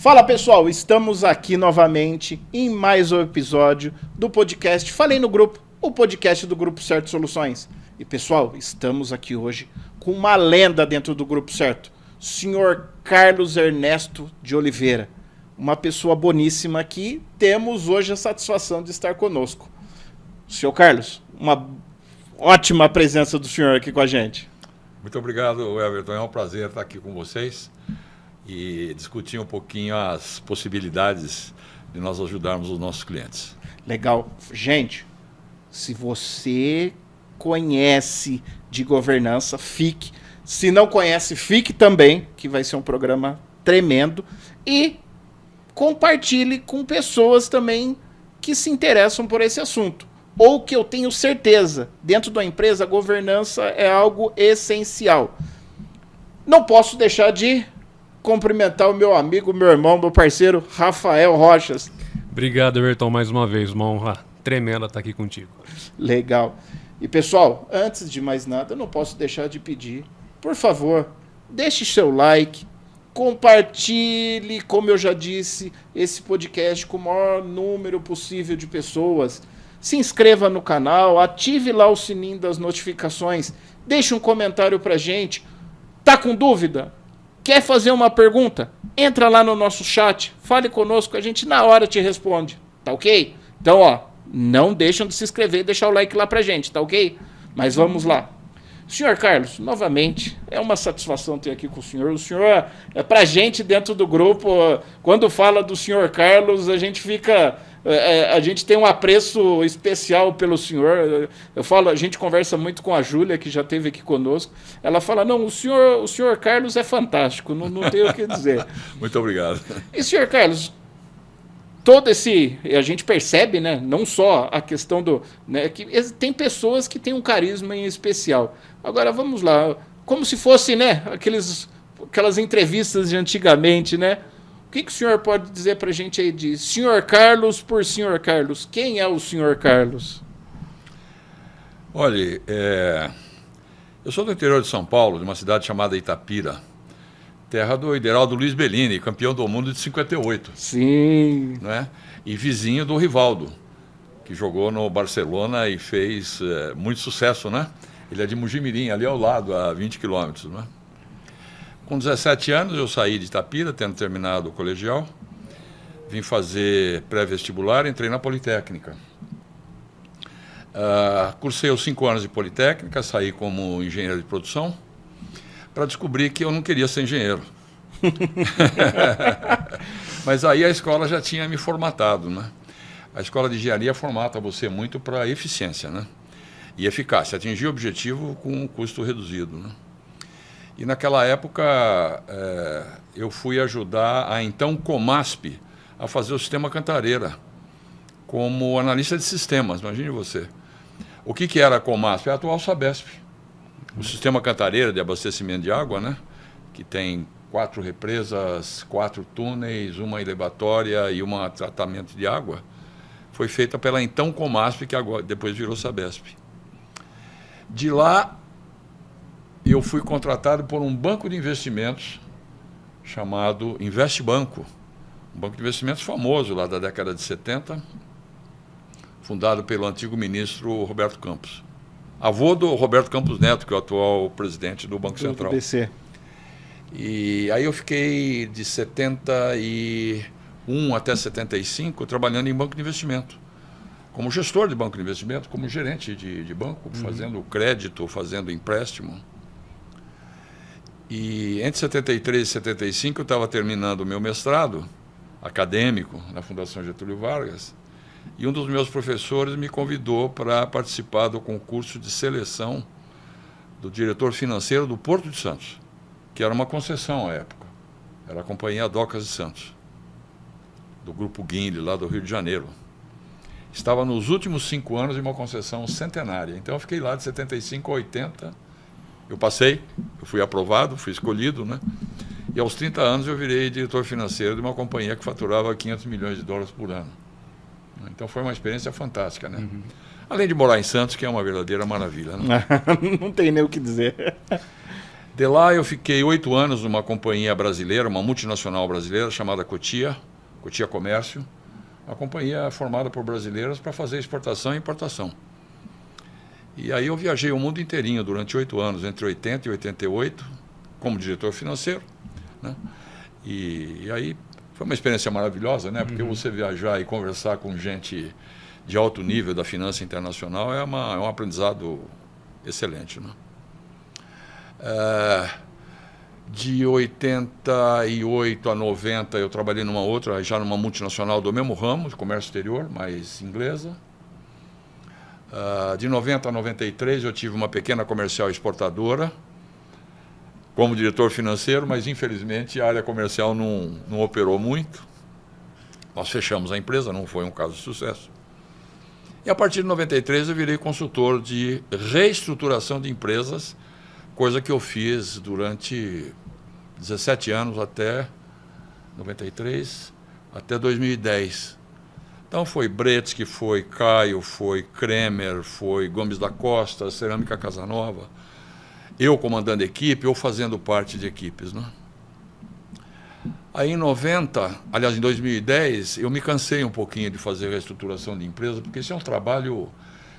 Fala pessoal, estamos aqui novamente em mais um episódio do podcast Falei no Grupo, o podcast do Grupo Certo Soluções. E pessoal, estamos aqui hoje com uma lenda dentro do Grupo Certo, senhor Carlos Ernesto de Oliveira, uma pessoa boníssima que temos hoje a satisfação de estar conosco. Senhor Carlos, uma ótima presença do senhor aqui com a gente. Muito obrigado, Everton. É um prazer estar aqui com vocês e discutir um pouquinho as possibilidades de nós ajudarmos os nossos clientes. Legal. Gente, se você conhece de governança, fique. Se não conhece, fique também, que vai ser um programa tremendo. E compartilhe com pessoas também que se interessam por esse assunto. Ou que eu tenho certeza, dentro da empresa, a governança é algo essencial. Não posso deixar de cumprimentar o meu amigo, meu irmão, meu parceiro, Rafael Rochas. Obrigado, Everton, mais uma vez. Uma honra tremenda estar aqui contigo. Legal. E, pessoal, antes de mais nada, eu não posso deixar de pedir, por favor, deixe seu like, compartilhe, como eu já disse, esse podcast com o maior número possível de pessoas. Se inscreva no canal, ative lá o sininho das notificações, deixe um comentário pra gente. Tá com dúvida? Quer fazer uma pergunta? Entra lá no nosso chat, fale conosco, a gente na hora te responde, tá ok? Então, ó, não deixam de se inscrever e deixar o like lá pra gente, tá ok? Mas vamos lá. Senhor Carlos, novamente, é uma satisfação ter aqui com o senhor. O senhor é pra gente dentro do grupo, quando fala do senhor Carlos, a gente fica... a gente tem um apreço especial pelo senhor. Eu falo, a gente conversa muito com a Júlia, que já esteve aqui conosco. Ela fala, não, o senhor Carlos é fantástico, não tenho o que dizer. Muito obrigado. E, senhor Carlos, todo esse... A gente percebe, né, não só a questão do... Né, que tem pessoas que têm um carisma em especial. Agora, vamos lá. Como se fosse, né, aquelas entrevistas de antigamente, né? O que o senhor pode dizer para a gente aí de senhor Carlos por senhor Carlos? Quem é o senhor Carlos? Olha, eu sou do interior de São Paulo, de uma cidade chamada Itapira, terra do Ideraldo Luiz Bellini, campeão do mundo de 58. Sim. Né? E vizinho do Rivaldo, que jogou no Barcelona e fez muito sucesso, né? Ele é de Mugimirim, ali ao lado, a 20 quilômetros, né? Com 17 anos eu saí de Itapira, tendo terminado o colegial, vim fazer pré-vestibular, entrei na Politécnica. Cursei os 5 anos de Politécnica, saí como engenheiro de produção, para descobrir que eu não queria ser engenheiro. Mas aí a escola já tinha me formatado, né? A escola de engenharia formata você muito para eficiência, né? E eficácia, atingir o objetivo com um custo reduzido, né? E naquela época eu fui ajudar a então Comasp a fazer o sistema Cantareira, como analista de sistemas, imagine você. O que era a Comasp? É a atual Sabesp. O sistema Cantareira de abastecimento de água, né? Que tem 4 represas, 4 túneis, uma elevatória e um tratamento de água, foi feita pela então Comasp, que agora, depois virou Sabesp. De lá, eu fui contratado por um banco de investimentos chamado Investbanco, um banco de investimentos famoso lá da década de 70, fundado pelo antigo ministro Roberto Campos, avô do Roberto Campos Neto, que é o atual presidente do Banco Central. Do BC. E aí eu fiquei de 71 até 75 trabalhando em banco de investimento, como gestor de banco de investimento, como gerente de banco, fazendo crédito, fazendo empréstimo. E entre 73 e 75 eu estava terminando o meu mestrado acadêmico na Fundação Getúlio Vargas, e um dos meus professores me convidou para participar do concurso de seleção do diretor financeiro do Porto de Santos, que era uma concessão à época. Era a Companhia Docas de Santos, do Grupo Guinle, lá do Rio de Janeiro. Estava nos últimos 5 anos de uma concessão centenária. Então eu fiquei lá de 75 a 80. Eu passei, eu fui aprovado, fui escolhido, né? E aos 30 anos eu virei diretor financeiro de uma companhia que faturava 500 milhões de dólares por ano. Então foi uma experiência fantástica, né? Além de morar em Santos, que é uma verdadeira maravilha, né? Não tem nem o que dizer. De lá eu fiquei 8 anos numa companhia brasileira, uma multinacional brasileira chamada Cotia Comércio, uma companhia formada por brasileiros para fazer exportação e importação. E aí eu viajei o mundo inteirinho durante 8 anos, entre 80 e 88, como diretor financeiro, né? E aí foi uma experiência maravilhosa, né? Porque você viajar e conversar com gente de alto nível da finança internacional é um aprendizado excelente, né? De 88 a 90 eu trabalhei numa outra, já numa multinacional do mesmo ramo, de comércio exterior, mas inglesa. De 90 a 93 eu tive uma pequena comercial exportadora como diretor financeiro, mas infelizmente a área comercial não operou muito. Nós fechamos a empresa, não foi um caso de sucesso. E a partir de 93 eu virei consultor de reestruturação de empresas, coisa que eu fiz durante 17 anos até 93, até 2010. Então foi Bretzky, foi Caio, foi Kremer, foi Gomes da Costa, Cerâmica Casanova, eu comandando equipe ou fazendo parte de equipes, né? Aí em 2010, eu me cansei um pouquinho de fazer reestruturação de empresa, porque esse é um trabalho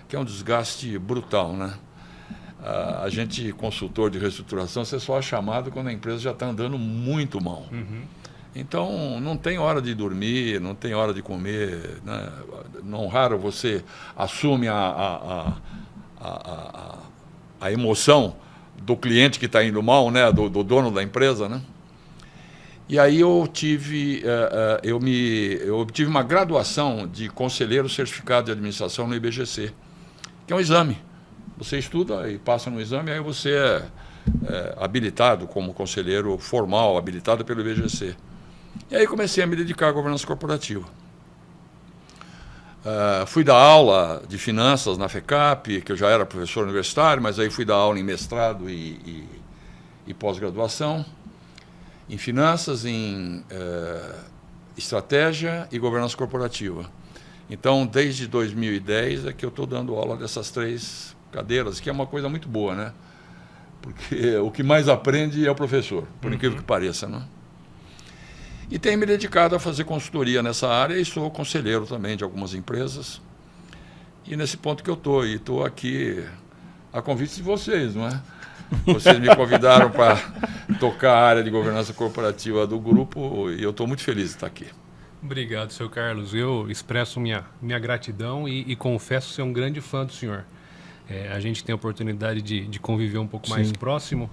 que é um desgaste brutal, né? A gente, consultor de reestruturação, você só é chamado quando a empresa já está andando muito mal. Então, não tem hora de dormir, não tem hora de comer, né? Não raro você assume a emoção do cliente que está indo mal, né? Do dono da empresa, né? E aí eu obtive uma graduação de conselheiro certificado de administração no IBGC, que é um exame. Você estuda e passa no exame, aí você é habilitado como conselheiro formal, habilitado pelo IBGC. E aí comecei a me dedicar à governança corporativa. Fui dar aula de finanças na FECAP, que eu já era professor universitário, mas aí fui dar aula em mestrado e pós-graduação, em finanças, em estratégia e governança corporativa. Então, desde 2010 é que eu estou dando aula dessas 3 cadeiras, que é uma coisa muito boa, né? Porque o que mais aprende é o professor, por incrível que pareça, né? E tenho me dedicado a fazer consultoria nessa área e sou conselheiro também de algumas empresas. E nesse ponto que eu estou, e estou aqui a convite de vocês, não é? Vocês me convidaram para tocar a área de governança corporativa do grupo e eu estou muito feliz de estar aqui. Obrigado, seu Carlos. Eu expresso minha gratidão e confesso ser um grande fã do senhor. A gente tem a oportunidade de conviver um pouco mais próximo,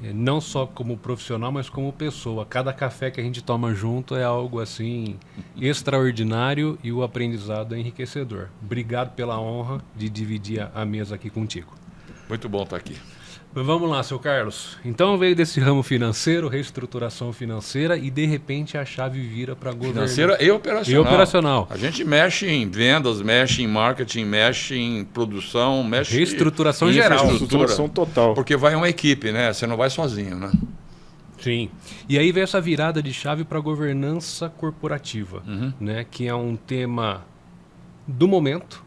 não só como profissional, mas como pessoa. Cada café que a gente toma junto é algo assim extraordinário e o aprendizado é enriquecedor. Obrigado pela honra de dividir a mesa aqui contigo. Muito bom estar aqui. Mas vamos lá, seu Carlos. Então veio desse ramo financeiro, reestruturação financeira, e de repente a chave vira para governança. Financeira e operacional. E operacional. A gente mexe em vendas, mexe em marketing, mexe em produção, mexe reestruturação em geral. Reestruturação total. Porque vai uma equipe, né? Você não vai sozinho, né? Sim. E aí veio essa virada de chave para a governança corporativa, né? Que é um tema do momento,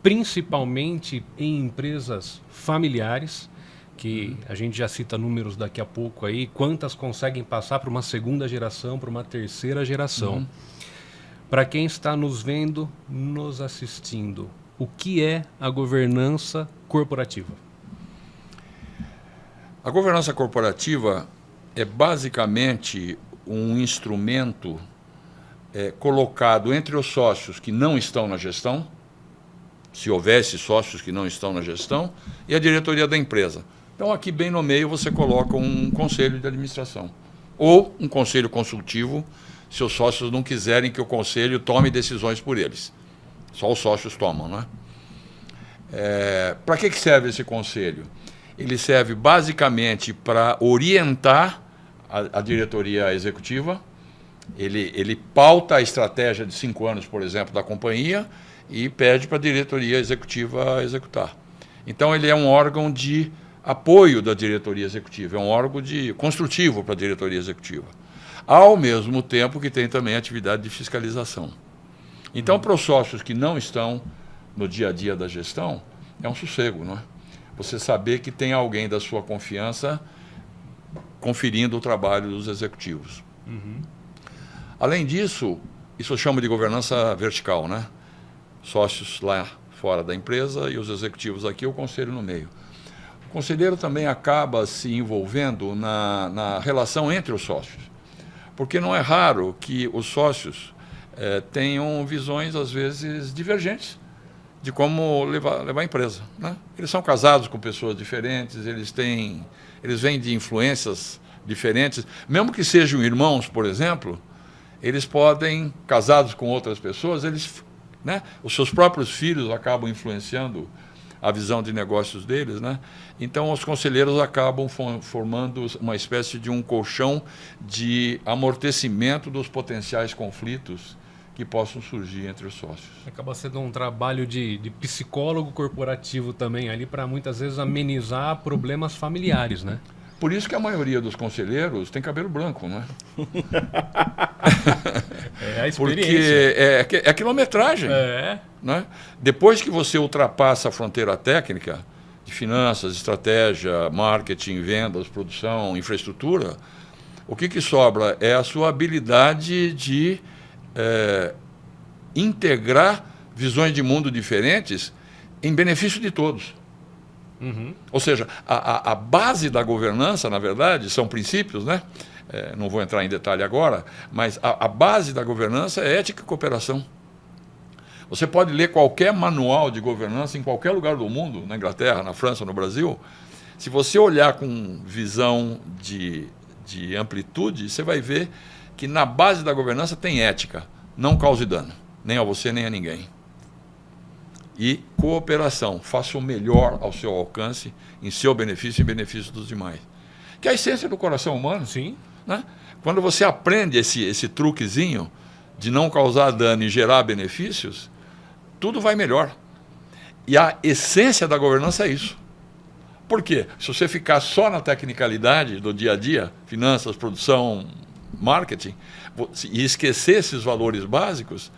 principalmente em empresas familiares, que a gente já cita números daqui a pouco aí, quantas conseguem passar para uma segunda geração, para uma terceira geração. Para quem está nos vendo, nos assistindo, o que é a governança corporativa? A governança corporativa é basicamente um instrumento colocado entre os sócios que não estão na gestão, se houvesse sócios que não estão na gestão, e a diretoria da empresa. Então, aqui bem no meio, você coloca um conselho de administração. Ou um conselho consultivo, se os sócios não quiserem que o conselho tome decisões por eles. Só os sócios tomam, não é? Para que serve esse conselho? Ele serve basicamente para orientar a diretoria executiva. Ele pauta a estratégia de 5 anos, por exemplo, da companhia, e pede para a diretoria executiva executar. Então, ele é um órgão de apoio da diretoria executiva, é um órgão construtivo para a diretoria executiva, ao mesmo tempo que tem também atividade de fiscalização. Então, para os sócios que não estão no dia a dia da gestão, é um sossego, não é? você saber que tem alguém da sua confiança conferindo o trabalho dos executivos. Além disso, isso eu chamo de governança vertical, né? Sócios lá fora da empresa e os executivos aqui, o conselho no meio. O conselheiro também acaba se envolvendo na relação entre os sócios, porque não é raro que os sócios tenham visões, às vezes, divergentes de como levar a empresa, né? Eles são casados com pessoas diferentes, eles vêm de influências diferentes, mesmo que sejam irmãos, por exemplo, eles podem, casados com outras pessoas, né, os seus próprios filhos acabam influenciando a visão de negócios deles, né? Então, os conselheiros acabam formando uma espécie de um colchão de amortecimento dos potenciais conflitos que possam surgir entre os sócios. Acaba sendo um trabalho de psicólogo corporativo também ali para muitas vezes amenizar problemas familiares, né? Por isso que a maioria dos conselheiros tem cabelo branco, né? É a experiência. Porque é quilometragem. Né? Depois que você ultrapassa a fronteira técnica de finanças, estratégia, marketing, vendas, produção, infraestrutura, o que sobra é a sua habilidade de integrar visões de mundo diferentes em benefício de todos. Ou seja, a base da governança, na verdade, são princípios, né? Não vou entrar em detalhe agora, mas a base da governança é ética e cooperação. Você pode ler qualquer manual de governança em qualquer lugar do mundo, na Inglaterra, na França, no Brasil. Se você olhar com visão de amplitude, você vai ver que na base da governança tem ética. Não cause dano, nem a você, nem a ninguém. E cooperação, faça o melhor ao seu alcance, em seu benefício e em benefício dos demais. Que é a essência do coração humano. Sim. Né? Quando você aprende esse truquezinho de não causar dano e gerar benefícios, tudo vai melhor. E a essência da governança é isso. Por quê? Se você ficar só na tecnicalidade do dia a dia, finanças, produção, marketing, e esquecer esses valores básicos,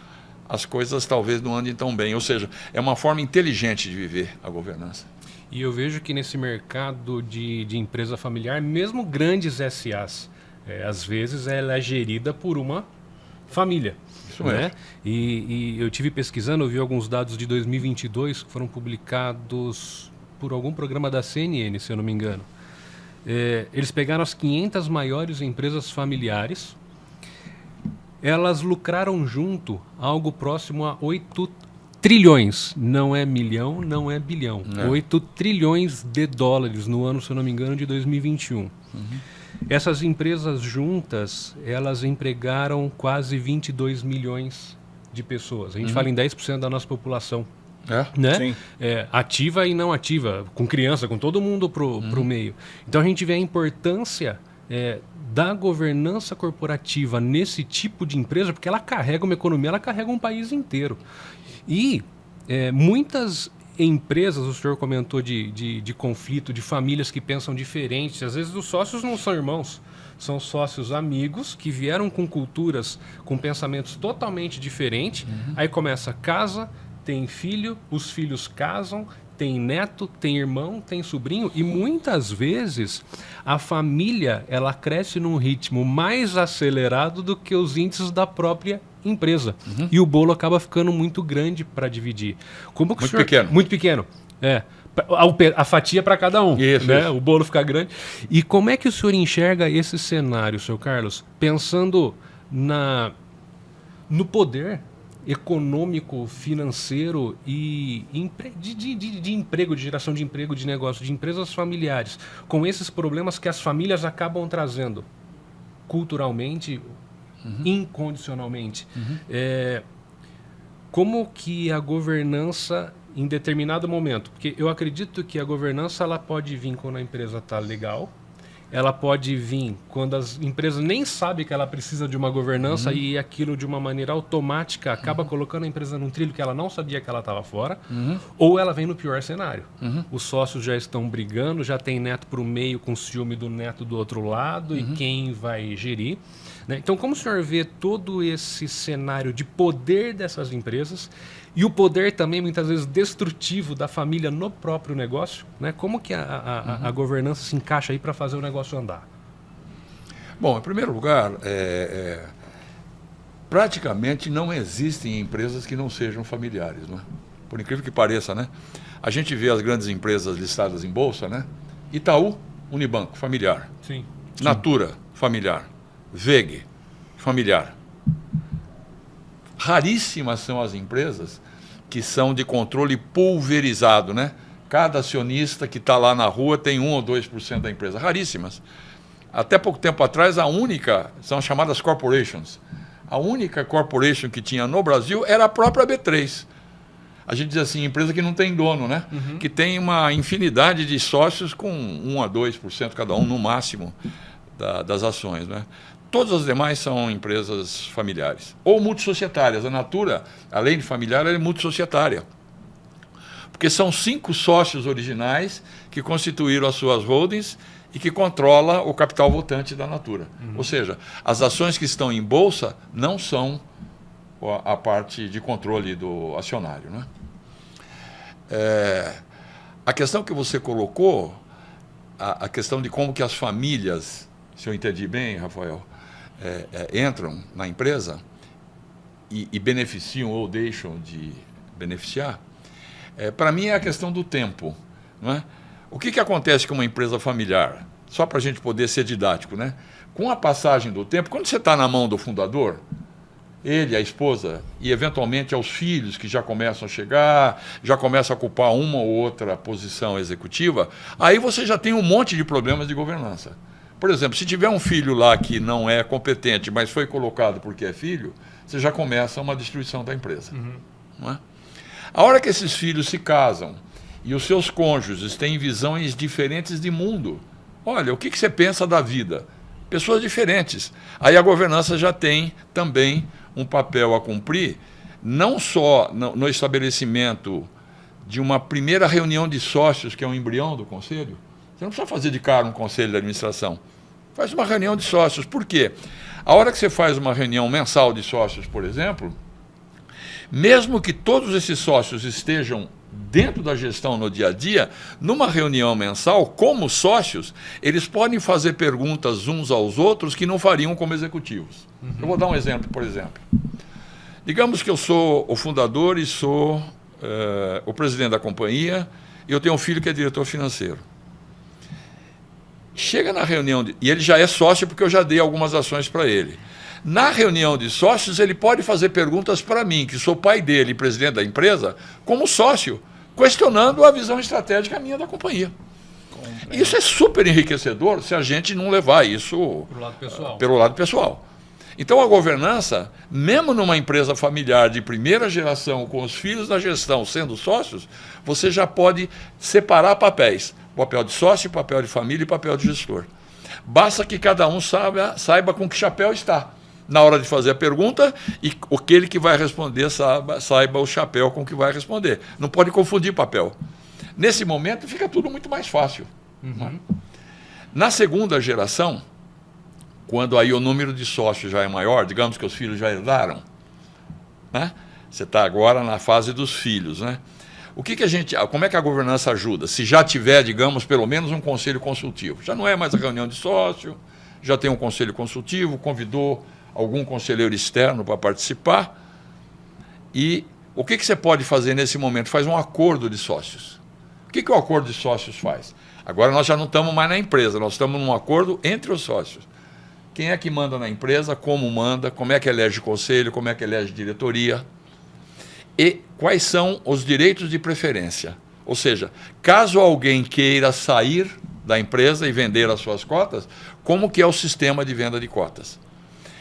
as coisas talvez não andem tão bem. Ou seja, é uma forma inteligente de viver a governança. E eu vejo que nesse mercado de empresa familiar, mesmo grandes SAs, às vezes ela é gerida por uma família. Isso mesmo. Né? E eu tive pesquisando, eu vi alguns dados de 2022 que foram publicados por algum programa da CNN, se eu não me engano. Eles pegaram as 500 maiores empresas familiares. Elas lucraram junto algo próximo a 8 trilhões. Não é milhão, não é bilhão. 8 trilhões de dólares no ano, se eu não me engano, de 2021. Essas empresas juntas, elas empregaram quase 22 milhões de pessoas. A gente fala em 10% da nossa população. Né? Sim. Ativa e não ativa, com criança, com todo mundo pro meio. Então a gente vê a importância da governança corporativa nesse tipo de empresa, porque ela carrega uma economia, ela carrega um país inteiro. E muitas empresas, o senhor comentou de conflito, de famílias que pensam diferente. Às vezes os sócios não são irmãos, são sócios amigos que vieram com culturas, com pensamentos totalmente diferentes. Aí começa casa, tem filho, os filhos casam, tem neto, tem irmão, tem sobrinho, e muitas vezes a família ela cresce num ritmo mais acelerado do que os índices da própria empresa. E o bolo acaba ficando muito grande para dividir. Como que Pequeno. Muito pequeno. A fatia para cada um. Isso, né? isso. O bolo fica grande. E como é que o senhor enxerga esse cenário, senhor Carlos? Pensando no poder econômico, financeiro e de emprego, de geração de emprego, de negócio, de empresas familiares, com esses problemas que as famílias acabam trazendo culturalmente, incondicionalmente. Como que a governança, em determinado momento, porque eu acredito que a governança ela pode vir quando a empresa está legal, ela pode vir quando as empresas nem sabem que ela precisa de uma governança e aquilo de uma maneira automática acaba colocando a empresa num trilho que ela não sabia que ela estava fora, ou ela vem no pior cenário. Os sócios já estão brigando, já tem neto para o meio com ciúme do neto do outro lado e quem vai gerir. Né? Então, como o senhor vê todo esse cenário de poder dessas empresas E o poder também, muitas vezes, destrutivo da família no próprio negócio, né? Como que a governança se encaixa aí para fazer o negócio andar? Bom, em primeiro lugar, praticamente não existem empresas que não sejam familiares, né? Por incrível que pareça, né? A gente vê as grandes empresas listadas em bolsa, né? Itaú, Unibanco, familiar. Sim. Natura, familiar. WEG, familiar. Raríssimas são as empresas que são de controle pulverizado, né? Cada acionista que está lá na rua tem 1 ou 2% da empresa. Raríssimas. Até pouco tempo atrás, a única, são chamadas corporations, a única corporation que tinha no Brasil era a própria B3. A gente diz assim, empresa que não tem dono, né? Que tem uma infinidade de sócios com 1 a 2% cada um, no máximo, das ações, né? Todas as demais são empresas familiares. Ou multissocietárias. A Natura, além de familiar, ela é multissocietária. Porque são 5 sócios originais que constituíram as suas holdings e que controla o capital voltante da Natura. Ou seja, as ações que estão em bolsa não são a parte de controle do acionário, né? A questão que você colocou, a questão de como que as famílias, se eu entendi bem, Rafael, entram na empresa e beneficiam ou deixam de beneficiar, para mim é a questão do tempo, não é? O que acontece com uma empresa familiar? Só para a gente poder ser didático, né? Com a passagem do tempo, quando você está na mão do fundador, ele, a esposa e eventualmente aos filhos que já começam a chegar, já começam a ocupar uma ou outra posição executiva, aí você já tem um monte de problemas de governança. Por exemplo, se tiver um filho lá que não é competente, mas foi colocado porque é filho, você já começa uma destruição da empresa. Não é? A hora que esses filhos se casam e os seus cônjuges têm visões diferentes de mundo, olha, o que você pensa da vida? Pessoas diferentes. Aí a governança já tem também um papel a cumprir, não só no estabelecimento de uma primeira reunião de sócios, que é um embrião do conselho. Você não precisa fazer de cara um conselho de administração. Faz uma reunião de sócios. Por quê? A hora que você faz uma reunião mensal de sócios, por exemplo, mesmo que todos esses sócios estejam dentro da gestão no dia a dia, numa reunião mensal, como sócios, eles podem fazer perguntas uns aos outros que não fariam como executivos. Eu vou dar um exemplo, por exemplo. Digamos que eu sou o fundador e sou o presidente da companhia e eu tenho um filho que é diretor financeiro. Chega na reunião, e ele já é sócio porque eu já dei algumas ações para ele. Na reunião de sócios, ele pode fazer perguntas para mim, que sou pai dele e presidente da empresa, como sócio, questionando a visão estratégica minha da companhia. Isso é super enriquecedor se a gente não levar isso pelo lado pessoal. Então, a governança, mesmo numa empresa familiar de primeira geração, com os filhos da gestão sendo sócios, você já pode separar papéis. Papel de sócio, papel de família e papel de gestor. Basta que cada um saiba com que chapéu está na hora de fazer a pergunta e aquele que vai responder saiba o chapéu com que vai responder. Não pode confundir papel. Nesse momento fica tudo muito mais fácil. Né? Na segunda geração, quando aí o número de sócios já é maior, digamos que os filhos já herdaram, né? Você está agora na fase dos filhos, né? Como é que a governança ajuda? Se já tiver, digamos, pelo menos um conselho consultivo. Já não é mais a reunião de sócio, já tem um conselho consultivo, convidou algum conselheiro externo para participar. E o que você pode fazer nesse momento? Faz um acordo de sócios. O que o acordo de sócios faz? Agora nós já não estamos mais na empresa, nós estamos num acordo entre os sócios. Quem é que manda na empresa, como é que elege conselho, como é que elege diretoria. E quais são os direitos de preferência. Ou seja, caso alguém queira sair da empresa e vender as suas cotas, como que é o sistema de venda de cotas?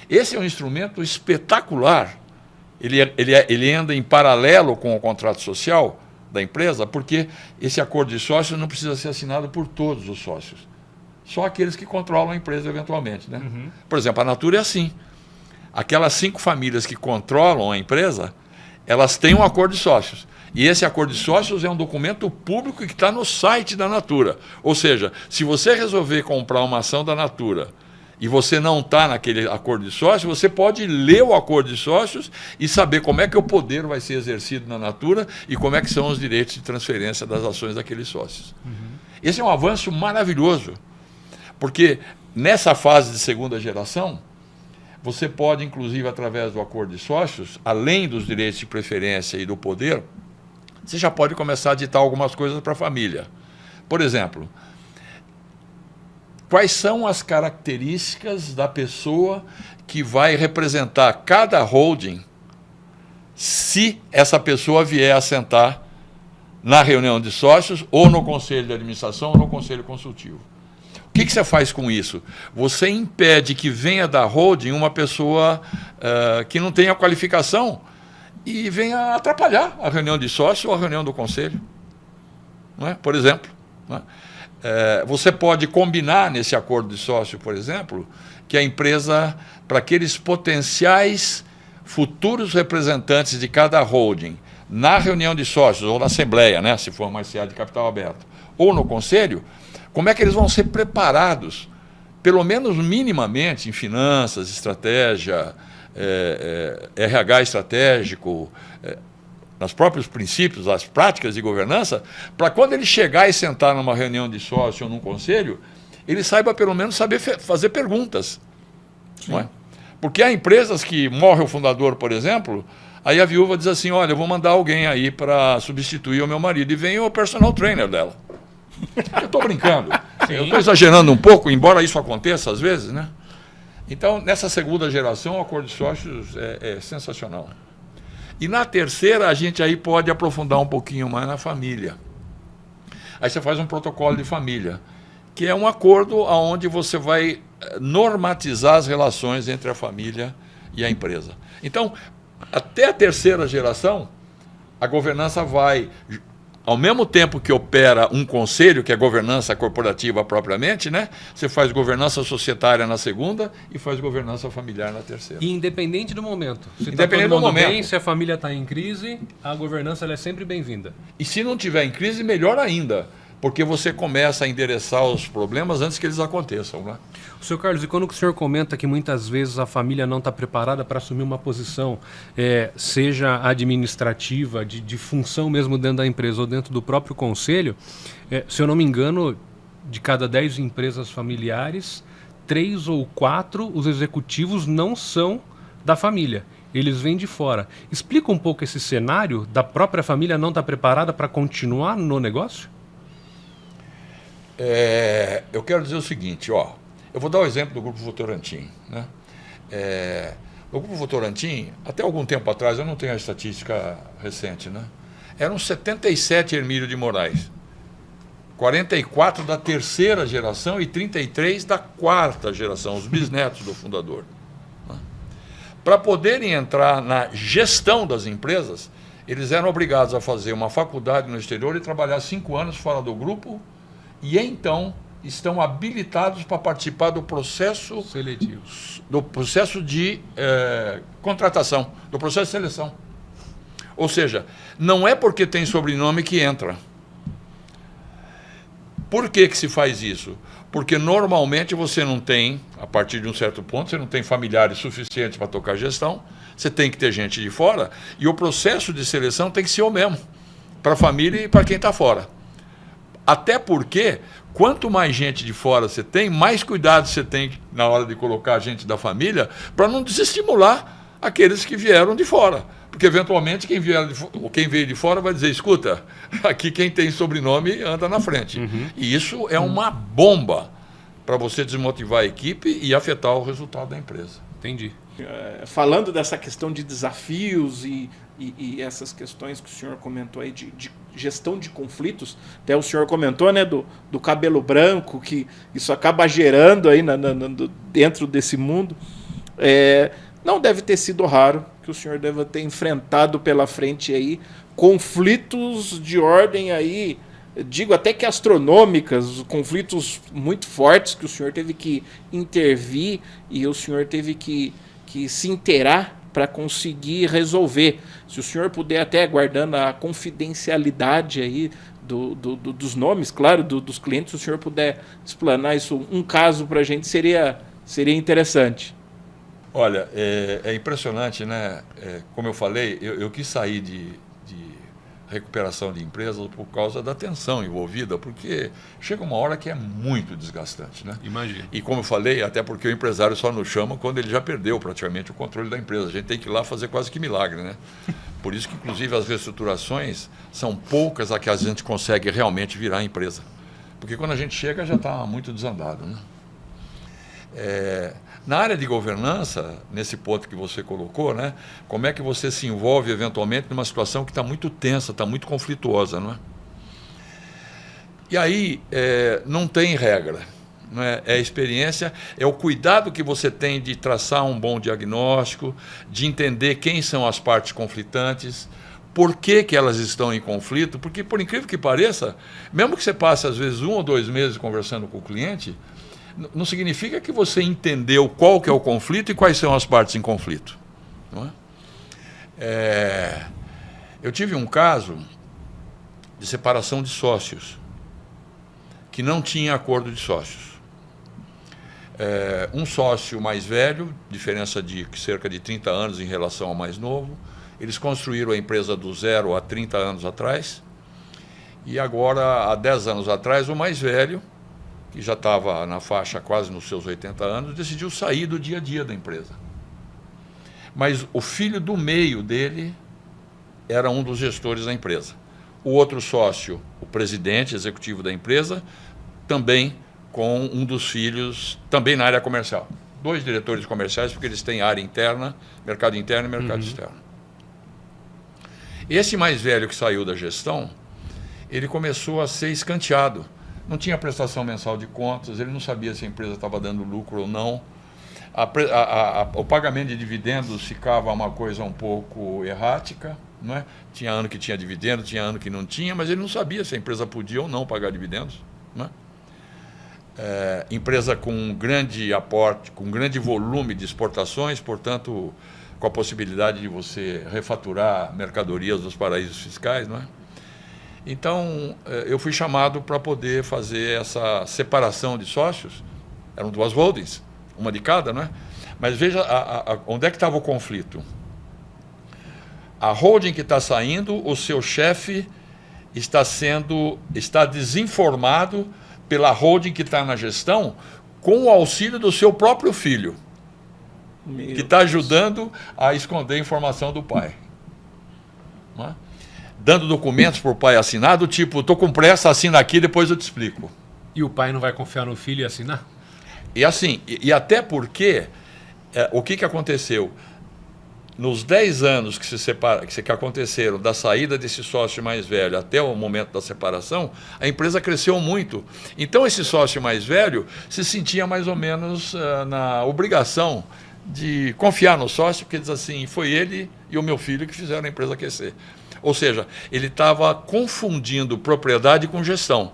Esse é um instrumento espetacular. Ele anda em paralelo com o contrato social da empresa, porque esse acordo de sócios não precisa ser assinado por todos os sócios. Só aqueles que controlam a empresa eventualmente, né? Por exemplo, a Natura é assim. Aquelas 5 famílias que controlam a empresa, elas têm um acordo de sócios. E esse acordo de sócios é um documento público que está no site da Natura. Ou seja, se você resolver comprar uma ação da Natura e você não está naquele acordo de sócios, você pode ler o acordo de sócios e saber como é que o poder vai ser exercido na Natura e como é que são os direitos de transferência das ações daqueles sócios. Esse é um avanço maravilhoso, porque nessa fase de segunda geração, você pode, inclusive, através do acordo de sócios, além dos direitos de preferência e do poder, você já pode começar a ditar algumas coisas para a família. Por exemplo, quais são as características da pessoa que vai representar cada holding se essa pessoa vier a sentar na reunião de sócios, ou no conselho de administração, ou no conselho consultivo. O que você faz com isso? Você impede que venha da holding uma pessoa que não tenha qualificação e venha atrapalhar a reunião de sócio ou a reunião do conselho. Não é? Por exemplo. Não é? Você pode combinar nesse acordo de sócio, por exemplo, que a empresa, para aqueles potenciais futuros representantes de cada holding, na reunião de sócios, ou na assembleia, né, se for uma SA de capital aberto, ou no conselho, como é que eles vão ser preparados, pelo menos minimamente, em finanças, estratégia, RH estratégico, nos próprios princípios, as práticas de governança, para quando ele chegar e sentar numa reunião de sócio ou num conselho, ele saiba pelo menos saber fazer perguntas. Não é? Porque há empresas que morre o fundador, por exemplo, aí a viúva diz assim, olha, eu vou mandar alguém aí para substituir o meu marido, e vem o personal trainer dela. Eu estou brincando, eu estou exagerando um pouco, embora isso aconteça às vezes, né? Então, nessa segunda geração, o acordo de sócios é sensacional. E na terceira, a gente aí pode aprofundar um pouquinho mais na família. Aí você faz um protocolo de família, que é um acordo onde você vai normatizar as relações entre a família e a empresa. Então, até a terceira geração, a governança vai, ao mesmo tempo que opera um conselho, que é governança corporativa propriamente, né? Você faz governança societária na segunda e faz governança familiar na terceira. E independente do momento. Se independente do momento. Bem, se a família está em crise, a governança ela é sempre bem-vinda. E se não tiver em crise, melhor ainda, porque você começa a endereçar os problemas antes que eles aconteçam, né? O senhor Carlos, e quando o senhor comenta que muitas vezes a família não está preparada para assumir uma posição, seja administrativa, de função mesmo dentro da empresa ou dentro do próprio conselho, se eu não me engano, de cada 10 empresas familiares, 3 ou 4 os executivos não são da família. Eles vêm de fora. Explica um pouco esse cenário da própria família não estar preparada para continuar no negócio? Eu quero dizer o seguinte, ó. Eu vou dar o exemplo do Grupo Votorantim, né? O Grupo Votorantim, até algum tempo atrás, eu não tenho a estatística recente, né? Eram 77 Hermílio de Moraes, 44 da terceira geração e 33 da quarta geração, os bisnetos do fundador. Né? Para poderem entrar na gestão das empresas, eles eram obrigados a fazer uma faculdade no exterior e trabalhar 5 anos fora do grupo, e então estão habilitados para participar do processo seletivo, do processo de contratação, do processo de seleção. Ou seja, não é porque tem sobrenome que entra. Por que se faz isso? Porque normalmente você não tem, a partir de um certo ponto, você não tem familiares suficientes para tocar gestão, você tem que ter gente de fora, e o processo de seleção tem que ser o mesmo, para a família e para quem está fora. Até porque, quanto mais gente de fora você tem, mais cuidado você tem na hora de colocar gente da família para não desestimular aqueles que vieram de fora. Porque, eventualmente, quem veio de fora vai dizer, escuta, aqui quem tem sobrenome anda na frente. E isso é uma bomba para você desmotivar a equipe e afetar o resultado da empresa. Entendi. Falando dessa questão de desafios e essas questões que o senhor comentou aí de gestão de conflitos, até o senhor comentou, né, do cabelo branco, que isso acaba gerando aí dentro desse mundo, não deve ter sido raro que o senhor deva ter enfrentado pela frente aí conflitos de ordem aí, digo até que astronômicas, conflitos muito fortes que o senhor teve que intervir e o senhor teve que se inteirar para conseguir resolver. Se o senhor puder, até guardando a confidencialidade aí dos nomes, claro, dos clientes, se o senhor puder explanar isso, um caso para a gente seria Seria interessante. Olha, é impressionante, né? Como eu falei, eu quis sair de recuperação de empresas por causa da tensão envolvida, porque chega uma hora que é muito desgastante, né? Imagina. E como eu falei, até porque o empresário só nos chama quando ele já perdeu praticamente o controle da empresa. A gente tem que ir lá fazer quase que milagre, né? Por isso que, inclusive, as reestruturações são poucas a que a gente consegue realmente virar a empresa. Porque quando a gente chega já está muito desandado, né? Na área de governança, nesse ponto que você colocou, né, como é que você se envolve eventualmente numa situação que está muito tensa, está muito conflituosa, não é? E aí não tem regra, não é? É a experiência, é o cuidado que você tem de traçar um bom diagnóstico, de entender quem são as partes conflitantes, por que elas estão em conflito, porque, por incrível que pareça, mesmo que você passe, às vezes, 1 ou 2 meses conversando com o cliente, não significa que você entendeu qual que é o conflito e quais são as partes em conflito. Não é? Eu tive um caso de separação de sócios, que não tinha acordo de sócios. Um sócio mais velho, diferença de cerca de 30 anos em relação ao mais novo, eles construíram a empresa do zero há 30 anos atrás, e agora, há 10 anos atrás, o mais velho, que já estava na faixa quase nos seus 80 anos, decidiu sair do dia a dia da empresa. Mas o filho do meio dele era um dos gestores da empresa. O outro sócio, o presidente executivo da empresa, também com um dos filhos, também na área comercial. 2 diretores comerciais, porque eles têm área interna, mercado interno e mercado externo. Esse mais velho que saiu da gestão, ele começou a ser escanteado. Não tinha prestação mensal de contas, ele não sabia se a empresa estava dando lucro ou não. O pagamento de dividendos ficava uma coisa um pouco errática, não é? Tinha ano que tinha dividendo, tinha ano que não tinha, mas ele não sabia se a empresa podia ou não pagar dividendos. Não é? Empresa com grande aporte, com grande volume de exportações, portanto, com a possibilidade de você refaturar mercadorias dos paraísos fiscais, não é? Então, eu fui chamado para poder fazer essa separação de sócios. Eram 2 holdings, uma de cada, não é? Mas veja onde é que estava o conflito. A holding que está saindo, o seu chefe está desinformado pela holding que está na gestão, com o auxílio do seu próprio filho, que está ajudando a esconder a informação do pai. Não é? Dando documentos para o pai assinar, do tipo, estou com pressa, assina aqui, depois eu te explico. E o pai não vai confiar no filho e assinar? E assim, e até porque, o que aconteceu? Nos 10 anos que aconteceram da saída desse sócio mais velho até o momento da separação, a empresa cresceu muito. Então esse sócio mais velho se sentia mais ou menos na obrigação de confiar no sócio, porque diz assim, foi ele e o meu filho que fizeram a empresa crescer. Ou seja, ele estava confundindo propriedade com gestão.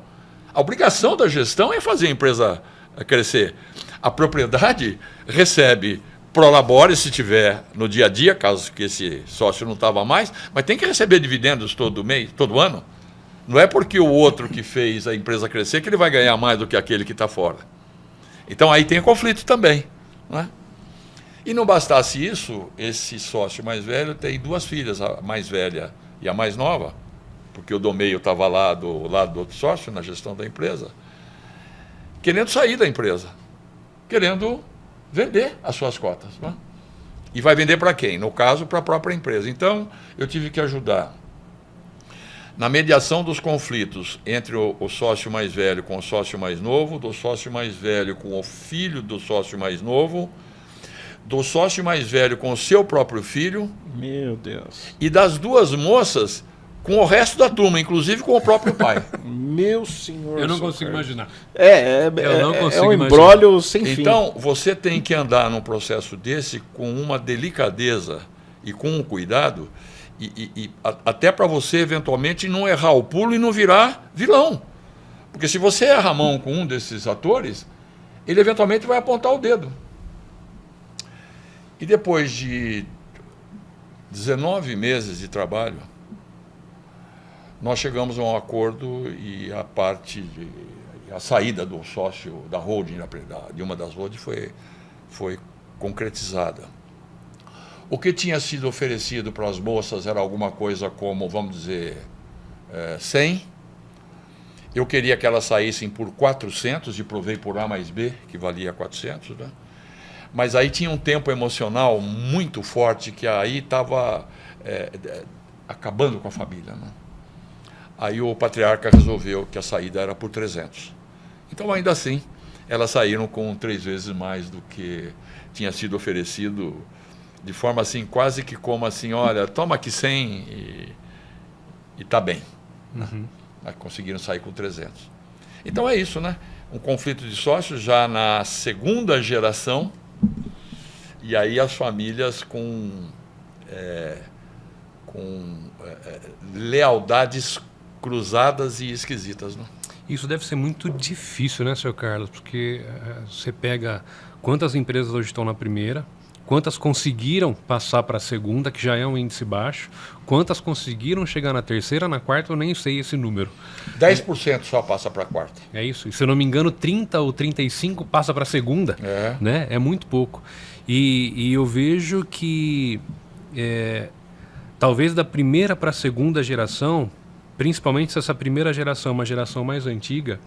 A obrigação da gestão é fazer a empresa crescer. A propriedade recebe prolabore se tiver no dia a dia, caso que esse sócio não estava mais, mas tem que receber dividendos todo mês, todo ano. Não é porque o outro que fez a empresa crescer que ele vai ganhar mais do que aquele que está fora. Então aí tem conflito também. Não é? E não bastasse isso, esse sócio mais velho tem 2 filhas, a mais velha e a mais nova, porque o do meio estava lá do lado do outro sócio, na gestão da empresa, querendo sair da empresa, querendo vender as suas cotas. Não é? E vai vender para quem? No caso, para a própria empresa. Então, eu tive que ajudar na mediação dos conflitos entre o sócio mais velho com o sócio mais novo, do sócio mais velho com o filho do sócio mais novo, do sócio mais velho com o seu próprio filho. Meu Deus. E das 2 moças com o resto da turma, inclusive com o próprio pai. Meu senhor. Eu não consigo imaginar. Eu não consigo um imaginar. imbróglio sem fim. Então, você tem que andar num processo desse com uma delicadeza e com um cuidado, até para você, eventualmente, não errar o pulo e não virar vilão. Porque se você erra a mão com um desses atores, ele eventualmente vai apontar o dedo. E depois de 19 meses de trabalho, nós chegamos a um acordo e a saída do sócio da holding, de uma das holdings, foi foi concretizada. O que tinha sido oferecido para as moças era alguma coisa como, vamos dizer, 100. Eu queria que elas saíssem por 400 e provei por A mais B, que valia 400, né? Mas aí tinha um tempo emocional muito forte que aí estava acabando com a família, né? Aí o patriarca resolveu que a saída era por 300. Então, ainda assim, elas saíram com 3 vezes mais do que tinha sido oferecido, de forma assim, quase que como assim, olha, toma aqui 100 e tá bem. Uhum. Aí conseguiram sair com 300. Então é isso, né? Um conflito de sócios já na segunda geração, e aí as famílias com lealdades cruzadas e esquisitas, né? Isso deve ser muito difícil, né, Sr. Carlos? Porque você pega quantas empresas hoje estão na primeira, quantas conseguiram passar para a segunda, que já é um índice baixo, quantas conseguiram chegar na terceira, na quarta, eu nem sei esse número. 10% só passa para a quarta. É isso. E se eu não me engano, 30 ou 35 passa para a segunda, né? É muito pouco. E eu vejo que talvez da primeira para a segunda geração, principalmente se essa primeira geração é uma geração mais antiga,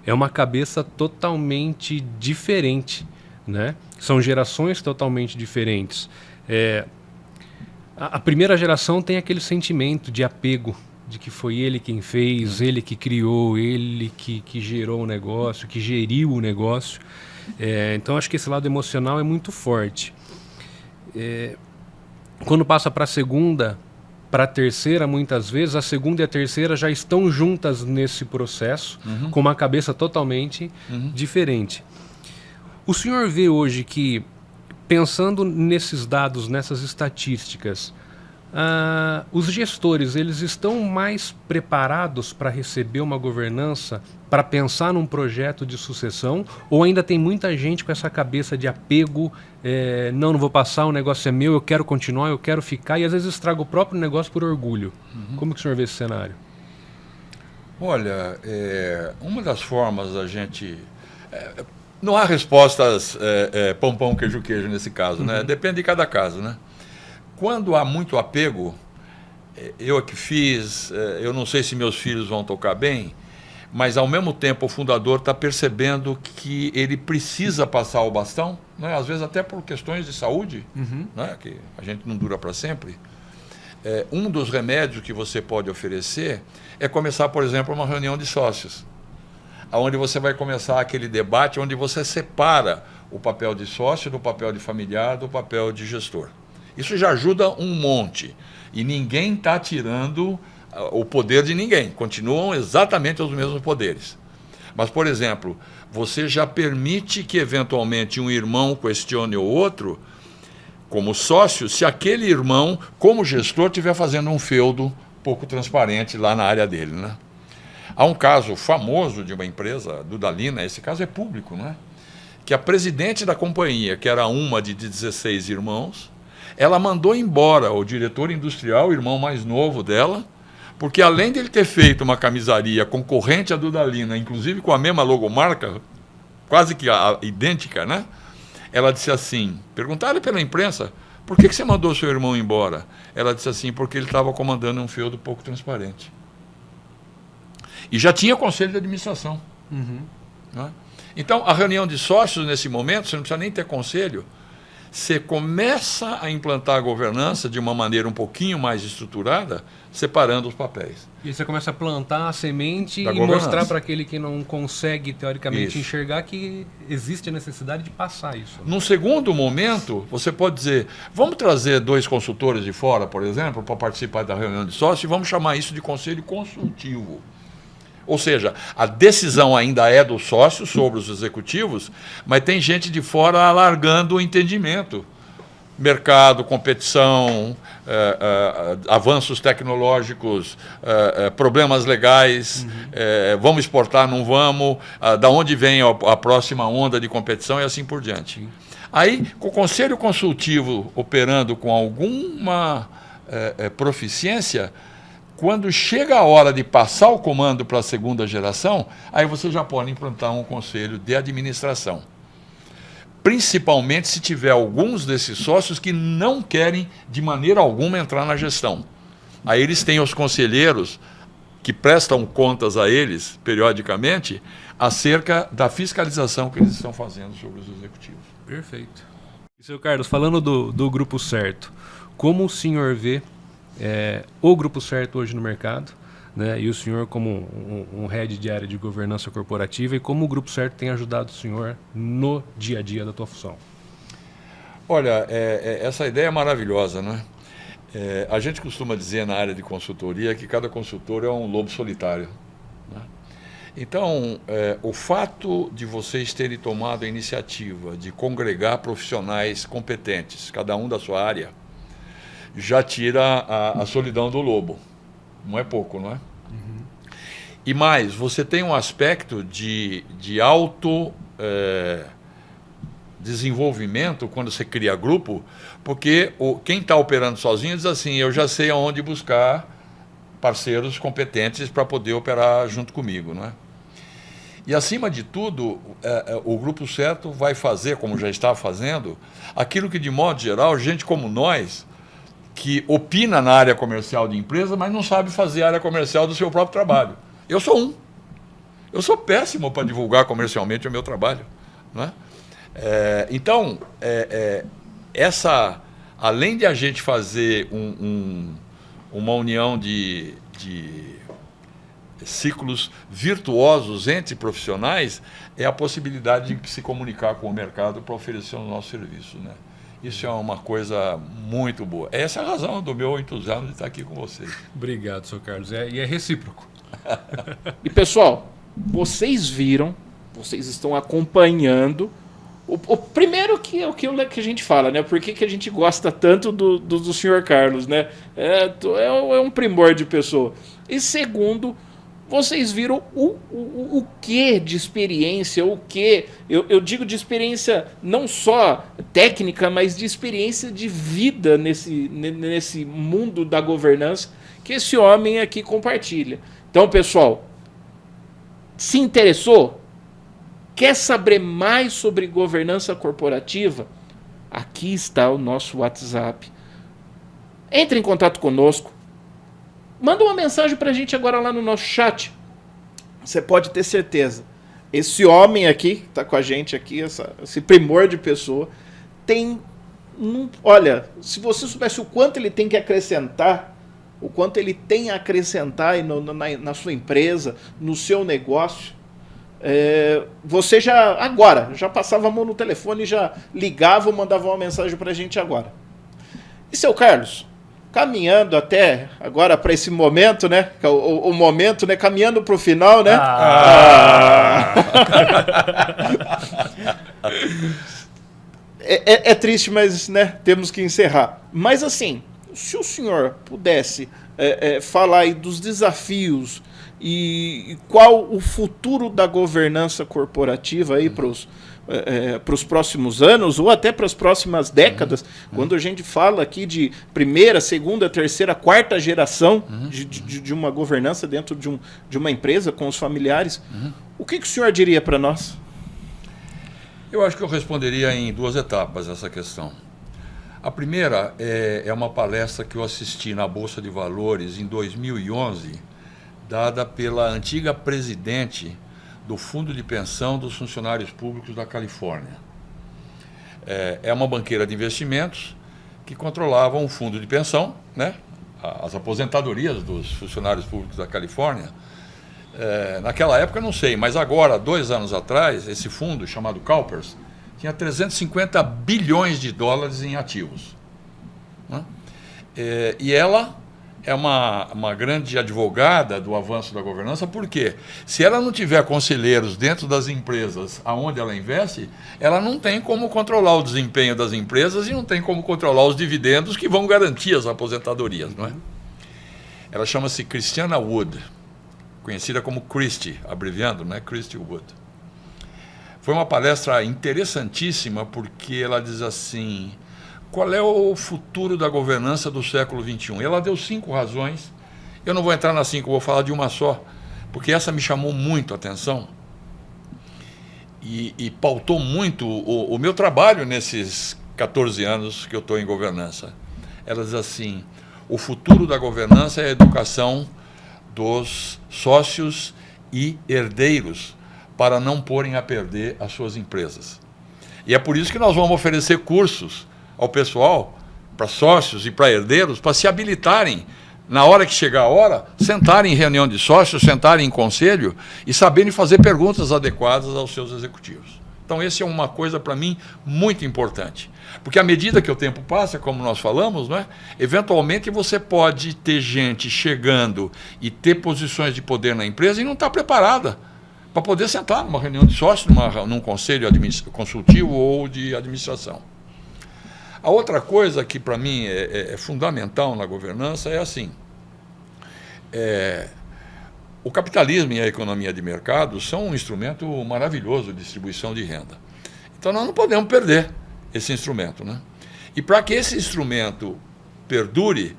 é uma cabeça totalmente diferente, né? São gerações totalmente diferentes. A primeira geração tem aquele sentimento de apego, de que foi ele quem fez, ele que criou, ele que gerou o negócio, que geriu o negócio. Então acho que esse lado emocional é muito forte. Quando passa para a segunda, para a terceira, muitas vezes, a segunda e a terceira já estão juntas nesse processo, com uma cabeça totalmente diferente. O senhor vê hoje que, pensando nesses dados, nessas estatísticas, os gestores, eles estão mais preparados para receber uma governança, para pensar num projeto de sucessão, ou ainda tem muita gente com essa cabeça de apego, não vou passar, o negócio é meu, eu quero continuar, eu quero ficar, e às vezes estraga o próprio negócio por orgulho. Como que o senhor vê esse cenário? Olha, uma das formas da gente... não há respostas pão, queijo, queijo nesse caso, né? Depende de cada caso, né? Quando há muito apego, eu é que fiz, eu não sei se meus filhos vão tocar bem, mas ao mesmo tempo o fundador está percebendo que ele precisa passar o bastão, né? Às vezes até por questões de saúde, né? Que a gente não dura para sempre. Um dos remédios que você pode oferecer é começar, por exemplo, uma reunião de sócios, onde você vai começar aquele debate onde você separa o papel de sócio do papel de familiar, do papel de gestor. Isso já ajuda um monte. E ninguém está tirando o poder de ninguém. Continuam exatamente os mesmos poderes. Mas, por exemplo, você já permite que, eventualmente, um irmão questione o outro, como sócio, se aquele irmão, como gestor, estiver fazendo um feudo pouco transparente lá na área dele, né? Há um caso famoso de uma empresa, Dudalina, esse caso é público, né? Que a presidente da companhia, que era uma de 16 irmãos, ela mandou embora o diretor industrial, o irmão mais novo dela, porque além de ele ter feito uma camisaria concorrente à Dudalina, inclusive com a mesma logomarca, quase que idêntica, né? Ela disse assim, perguntaram pela imprensa, por que você mandou seu irmão embora? Ela disse assim, porque ele estava comandando um feudo pouco transparente. E já tinha conselho de administração. Né? Então, a reunião de sócios, nesse momento, você não precisa nem ter conselho, você começa a implantar a governança de uma maneira um pouquinho mais estruturada, separando os papéis. E você começa a plantar a semente Da e governança. mostrar para aquele que não consegue, teoricamente, Isso. enxergar que existe a necessidade de passar isso. Num segundo momento, você pode dizer, vamos trazer 2 consultores de fora, por exemplo, para participar da reunião de sócios e vamos chamar isso de conselho consultivo. Ou seja, a decisão ainda é do sócio sobre os executivos, mas tem gente de fora alargando o entendimento. Mercado, competição, avanços tecnológicos, problemas legais, vamos exportar, não vamos, da onde vem a próxima onda de competição e assim por diante. Aí, com o conselho consultivo operando com alguma proficiência, quando chega a hora de passar o comando para a segunda geração, aí você já pode implantar um conselho de administração. principalmente se tiver alguns desses sócios que não querem de maneira alguma entrar na gestão. Aí eles têm os conselheiros que prestam contas a eles, periodicamente, acerca da fiscalização que eles estão fazendo sobre os executivos. Perfeito. E, seu Carlos, falando do Grupo Certo, como o senhor vê o Grupo Certo hoje no mercado, né, e o senhor como um head de área de governança corporativa, e como o Grupo Certo tem ajudado o senhor no dia a dia da tua função? Olha, essa ideia é maravilhosa, né? A gente costuma dizer na área de consultoria que cada consultor é um lobo solitário, né? Então, o fato de vocês terem tomado a iniciativa de congregar profissionais competentes, cada um da sua área, já tira a solidão do lobo. Não é pouco, não é? Uhum. E mais, você tem um aspecto de auto desenvolvimento quando você cria grupo, porque quem está operando sozinho diz assim, eu já sei aonde buscar parceiros competentes para poder operar junto comigo, não é? E, acima de tudo, o Grupo Certo vai fazer, como já está fazendo, aquilo que, de modo geral, gente como nós, que opina na área comercial de empresa, mas não sabe fazer a área comercial do seu próprio trabalho. Eu sou um. Eu sou péssimo para divulgar comercialmente o meu trabalho, não é? Então, além de a gente fazer uma união de ciclos virtuosos entre profissionais, é a possibilidade de se comunicar com o mercado para oferecer o nosso serviço, né? Isso é uma coisa muito boa. Essa é a razão do meu entusiasmo de estar aqui com vocês. Obrigado, seu Carlos. E é recíproco. E, pessoal, vocês viram, vocês estão acompanhando o primeiro que a gente fala, né? Por que a gente gosta tanto do senhor Carlos, né? É um primor de pessoa. E segundo, vocês viram o que de experiência, o que... Eu digo de experiência não só técnica, mas de experiência de vida nesse mundo da governança que esse homem aqui compartilha. Então, pessoal, se interessou? Quer saber mais sobre governança corporativa? Aqui está o nosso WhatsApp. Entre em contato conosco. Manda uma mensagem para a gente agora lá no nosso chat. Você pode ter certeza. Esse homem aqui, que está com a gente aqui, esse primor de pessoa, tem... Olha, se você soubesse o quanto ele tem que acrescentar, o quanto ele tem a acrescentar na sua empresa, no seu negócio, você já passava a mão no telefone e já ligava ou mandava uma mensagem para a gente agora. E, seu Carlos, caminhando até agora para esse momento, né? O momento, né? Caminhando para o final, né? É triste, mas, né? Temos que encerrar. Mas, assim, se o senhor pudesse falar aí dos desafios e qual o futuro da governança corporativa aí para os próximos anos ou até para as próximas décadas, quando a gente fala aqui de primeira, segunda, terceira, quarta geração de uma governança dentro de uma empresa com os familiares, o que o senhor diria para nós? Eu acho que eu responderia em 2 etapas essa questão. A primeira é uma palestra que eu assisti na Bolsa de Valores em 2011, dada pela antiga presidente do Fundo de Pensão dos Funcionários Públicos da Califórnia. É uma banqueira de investimentos que controlava um fundo de pensão, né? As aposentadorias dos funcionários públicos da Califórnia. Naquela época, não sei, mas agora, 2 anos atrás, esse fundo, chamado CalPERS, tinha 350 bilhões de dólares em ativos, né? E ela é uma grande advogada do avanço da governança, porque se ela não tiver conselheiros dentro das empresas aonde ela investe, ela não tem como controlar o desempenho das empresas e não tem como controlar os dividendos que vão garantir as aposentadorias, não é? Ela chama-se Christiana Wood, conhecida como Christie, abreviando, né? Christie Wood. Foi uma palestra interessantíssima porque ela diz assim: qual é o futuro da governança do século XXI? E ela deu 5 razões. Eu não vou entrar nas 5, vou falar de uma só, porque essa me chamou muito a atenção. e pautou muito o meu trabalho nesses 14 anos que eu estou em governança. Ela diz assim: o futuro da governança é a educação dos sócios e herdeiros para não porem a perder as suas empresas. E é por isso que nós vamos oferecer cursos ao pessoal, para sócios e para herdeiros, para se habilitarem, na hora que chegar a hora, sentarem em reunião de sócios, sentarem em conselho e saberem fazer perguntas adequadas aos seus executivos. Então, essa é uma coisa, para mim, muito importante. Porque à medida que o tempo passa, como nós falamos, né, eventualmente você pode ter gente chegando e ter posições de poder na empresa e não está preparada para poder sentar numa reunião de sócios, num conselho consultivo ou de administração. A outra coisa que, para mim, é fundamental na governança é assim: o capitalismo e a economia de mercado são um instrumento maravilhoso de distribuição de renda. Então, nós não podemos perder esse instrumento, né? E para que esse instrumento perdure,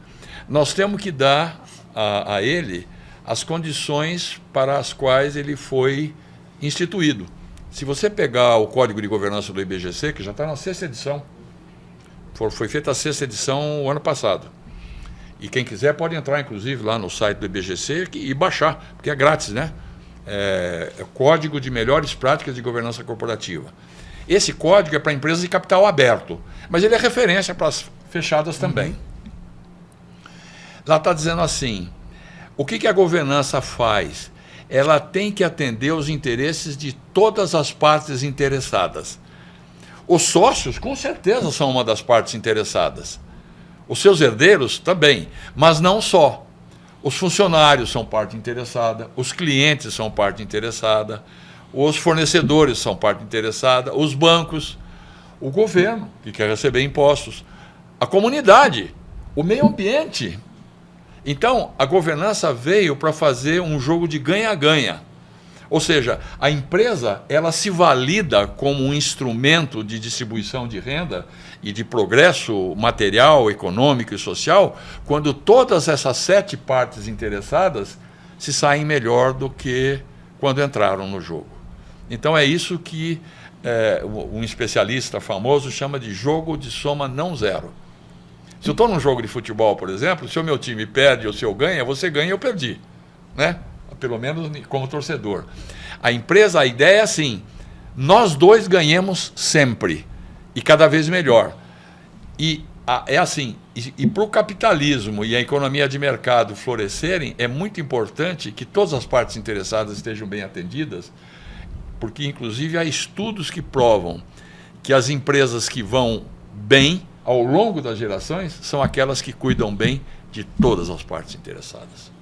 nós temos que dar a ele as condições para as quais ele foi instituído. Se você pegar o Código de Governança do IBGC, que já está na 6ª edição, foi feita a 6ª edição o ano passado. E quem quiser pode entrar, inclusive, lá no site do IBGC e baixar, porque é grátis, né? É Código de Melhores Práticas de Governança Corporativa. Esse código é para empresas de capital aberto, mas ele é referência para as fechadas também. Lá está dizendo assim: o que a governança faz? Ela tem que atender os interesses de todas as partes interessadas. Os sócios, com certeza, são uma das partes interessadas. Os seus herdeiros também, mas não só. Os funcionários são parte interessada, os clientes são parte interessada, os fornecedores são parte interessada, os bancos, o governo, que quer receber impostos, a comunidade, o meio ambiente. Então, a governança veio para fazer um jogo de ganha-ganha. Ou seja, a empresa ela se valida como um instrumento de distribuição de renda e de progresso material, econômico e social, quando todas essas 7 partes interessadas se saem melhor do que quando entraram no jogo. Então é isso que um especialista famoso chama de jogo de soma não zero. Se eu estou num jogo de futebol, por exemplo, se o meu time perde ou se eu ganho, você ganha e eu perdi, né? Pelo menos como torcedor. A empresa, a ideia é assim: nós dois ganhamos sempre e cada vez melhor. E é assim, e para o capitalismo e a economia de mercado florescerem, é muito importante que todas as partes interessadas estejam bem atendidas, porque inclusive há estudos que provam que as empresas que vão bem ao longo das gerações são aquelas que cuidam bem de todas as partes interessadas.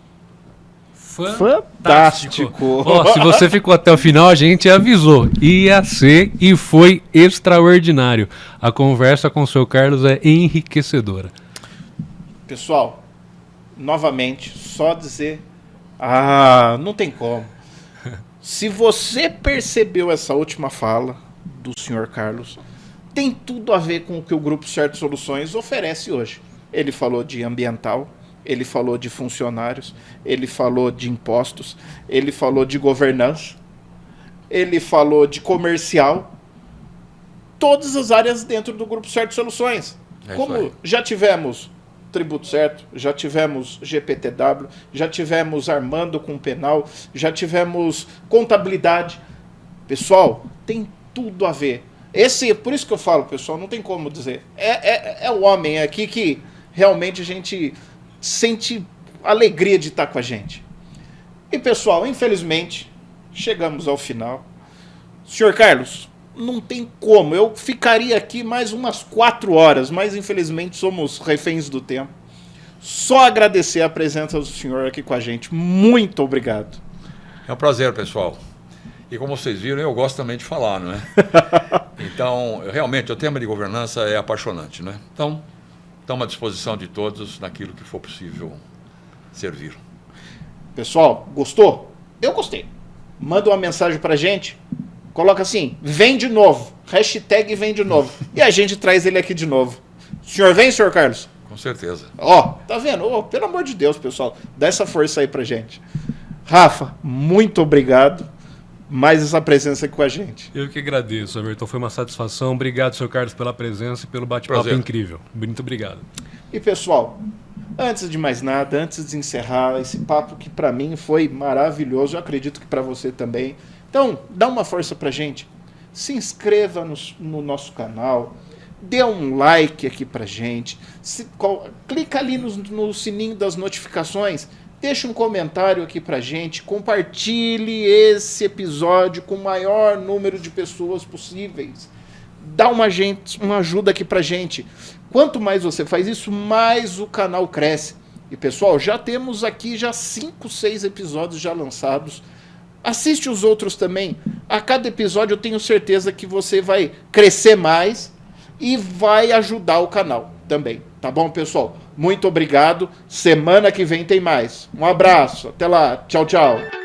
Fantástico! Se você ficou até o final, a gente avisou. Ia ser e foi extraordinário. A conversa com o seu Carlos é enriquecedora. Pessoal, novamente, só dizer... não tem como. Se você percebeu essa última fala do senhor Carlos, tem tudo a ver com o que o Grupo Certo Soluções oferece hoje. Ele falou de ambiental, ele falou de funcionários, ele falou de impostos, ele falou de governança, ele falou de comercial, todas as áreas dentro do Grupo Certo Soluções. Como já tivemos Tributo Certo, já tivemos GPTW, já tivemos Armando com penal, já tivemos contabilidade. Pessoal, tem tudo a ver. Por isso que eu falo, pessoal, não tem como dizer. É o homem aqui que realmente a gente sente alegria de estar com a gente. E, pessoal, infelizmente, chegamos ao final. Senhor Carlos, não tem como. Eu ficaria aqui mais umas 4 horas, mas infelizmente somos reféns do tempo. Só agradecer a presença do senhor aqui com a gente. Muito obrigado. É um prazer, pessoal. E como vocês viram, eu gosto também de falar, não é? Então, realmente, o tema de governança é apaixonante, não é? Então, estamos à disposição de todos naquilo que for possível servir. Pessoal, gostou? Eu gostei. Manda uma mensagem pra gente. Coloca assim, vem de novo. Hashtag vem de novo. E a gente traz ele aqui de novo. O senhor vem, senhor Carlos? Com certeza. Tá vendo? Pelo amor de Deus, pessoal. Dá essa força aí pra gente. Rafa, muito obrigado. mais essa presença aqui com a gente. Eu que agradeço, Everton. Foi uma satisfação. Obrigado, seu Carlos, pela presença e pelo bate-papo incrível. Muito obrigado. E, pessoal, antes de mais nada, antes de encerrar esse papo que para mim foi maravilhoso, eu acredito que para você também. Então, dá uma força pra gente. Se inscreva no nosso canal. Dê um like aqui pra gente. Clica ali no sininho das notificações. Deixa um comentário aqui pra gente. Compartilhe esse episódio com o maior número de pessoas possíveis. Dá uma ajuda aqui pra gente. Quanto mais você faz isso, mais o canal cresce. E, pessoal, já temos aqui 5, 6 episódios já lançados. Assiste os outros também. A cada episódio eu tenho certeza que você vai crescer mais e vai ajudar o canal também. Tá bom, pessoal? Muito obrigado. Semana que vem tem mais. Um abraço. Até lá. Tchau, tchau.